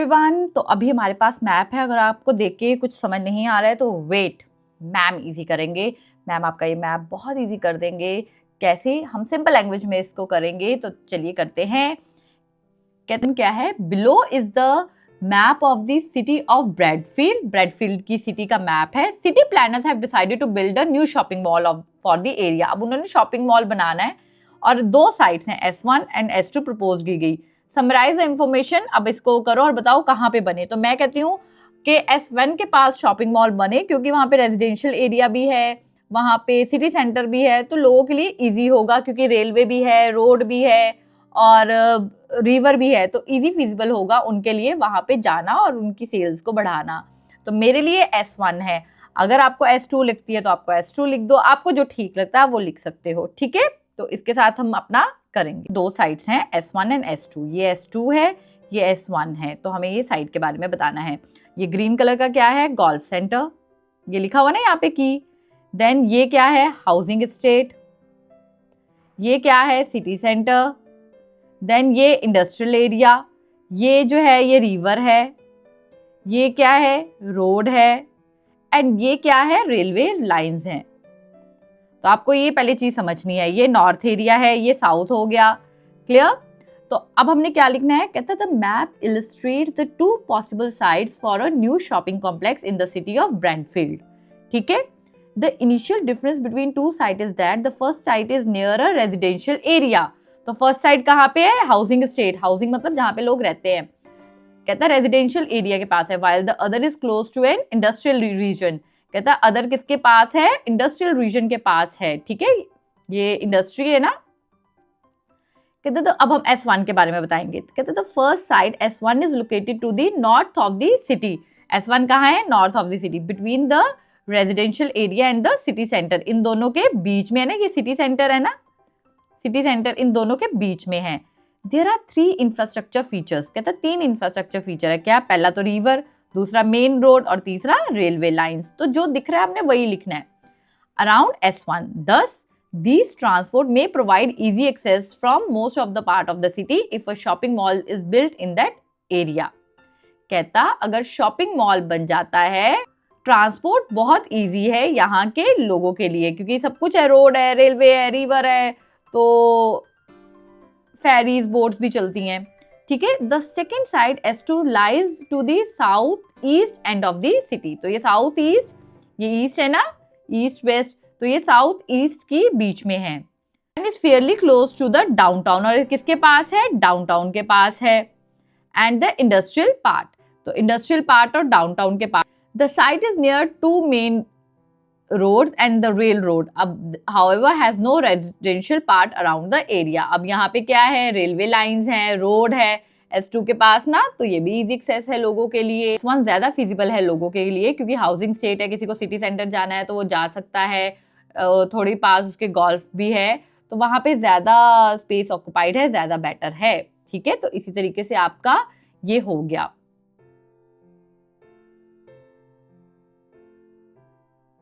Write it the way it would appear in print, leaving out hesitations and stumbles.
Everyone, तो अभी हमारे पास मैप है। अगर आपको देख के कुछ समझ नहीं आ रहा है तो वेट, मैम इजी करेंगे। मैम आपका ये मैप बहुत इजी कर देंगे। कैसे? हम सिंपल लैंग्वेज में इसको करेंगे, तो चलिए करते हैं। कहते हैं क्या है, below is the map of the city of Bradfield. Bradfield की सिटी का मैप है। City planners have decided to build a new shopping mall for the area. अब उन्होंने शॉपिंग मॉल बनाना है और 2 साइट्स हैं, S1 एंड S2 प्रपोज की गई। Summarise the information. अब इसको करो और बताओ कहाँ पे बने। तो मैं कहती हूँ कि S1 के पास शॉपिंग मॉल बने, क्योंकि वहाँ पे रेजिडेंशियल एरिया भी है, वहाँ पे सिटी सेंटर भी है, तो लोगों के लिए इजी होगा, क्योंकि रेलवे भी है, रोड भी है और रिवर भी है, तो इजी फिजिबल होगा उनके लिए वहाँ पे जाना और उनकी सेल्स को बढ़ाना। तो मेरे लिए S1 है। अगर आपको S2 लिखती है तो आपको S2 लिख दो, आपको जो ठीक लगता है वो लिख सकते हो, ठीक है। तो इसके साथ हम अपना करेंगे। 2 साइड्स हैं, S1 एंड S2। ये S2 है, ये S1 है, तो हमें ये साइड के बारे में बताना है। ये ग्रीन कलर का क्या है? गोल्फ सेंटर, ये लिखा हुआ ना यहाँ पे की। देन ये क्या है? Housing estate. ये क्या है? City centre. देन ये इंडस्ट्रियल एरिया। ये जो है ये रिवर है। ये क्या है? रोड है। एंड ये क्या है? रेलवे लाइंस हैं। तो आपको ये पहली चीज समझनी है। ये नॉर्थ एरिया है, ये साउथ हो गया। क्लियर? तो अब हमने क्या लिखना है? कहता है the map illustrates the 2 possible sites for a new shopping complex in the city of Bradfield. ठीक है। The initial difference between 2 site is that the first sight is near a residential area. तो first sight कहाँ पे है? Housing estate. Housing मतलब जहाँ पे लोग रहते हैं। कहता है रेजिडेंशियल एरिया के पास है। While the other is close to an industrial region. कहता है अदर किसके पास है? इंडस्ट्रियल रीजन के पास है। ठीक है, ये इंडस्ट्री है ना। कहते तो अब हम S1 के बारे में बताएंगे। कहते the first side S1 is located to the north of the city. S1 कहाँ है? North of the city, between the residential area and the city centre. इन दोनों के बीच में है ना, ये सिटी सेंटर है ना, सिटी सेंटर इन दोनों के बीच में है। There are 3 infrastructure features. कहता है 3 इंफ्रास्ट्रक्चर फीचर है। क्या? पहला तो रिवर, दूसरा मेन रोड और तीसरा रेलवे लाइंस। तो जो दिख रहा है हमने वही लिखना है। Around S1 thus these transport may provide easy access from most of the part of the city if a shopping mall is built in that area। कहता अगर शॉपिंग मॉल बन जाता है, ट्रांसपोर्ट बहुत इजी है यहाँ के लोगों के लिए, क्योंकि सब कुछ है, रोड है, रेलवे है, रिवर है, तो फेरीज, बोट्स भी चलती हैं। ठीक है। The second side S2 lies to the south east end of the city. तो ये साउथ ईस्ट, ये ईस्ट है ना, ईस्ट वेस्ट, तो ये साउथ ईस्ट की बीच में है। And is fairly close to the downtown. और किसके पास है? डाउनटाउन के पास है। एंड द इंडस्ट्रियल पार्ट, तो इंडस्ट्रियल पार्ट और डाउनटाउन के पास। The site is near 2 main roads and the railroad. अब however has no residential part around the area. अब यहाँ पे क्या है? रेलवे लाइंस हैं, रोड है S2 के पास ना, तो ये भी इजी एक्सेस है लोगों के लिए। S1 ज्यादा फिजिबल है लोगों के लिए, क्योंकि हाउसिंग स्टेट है, किसी को सिटी सेंटर जाना है तो वो जा सकता है। थोड़ी पास उसके गोल्फ भी है, तो वहाँ पे ज्यादा स्पेस ऑक्युपाइड है, ज्यादा बेटर है। ठीक है, तो इसी तरीके से आपका ये हो गया।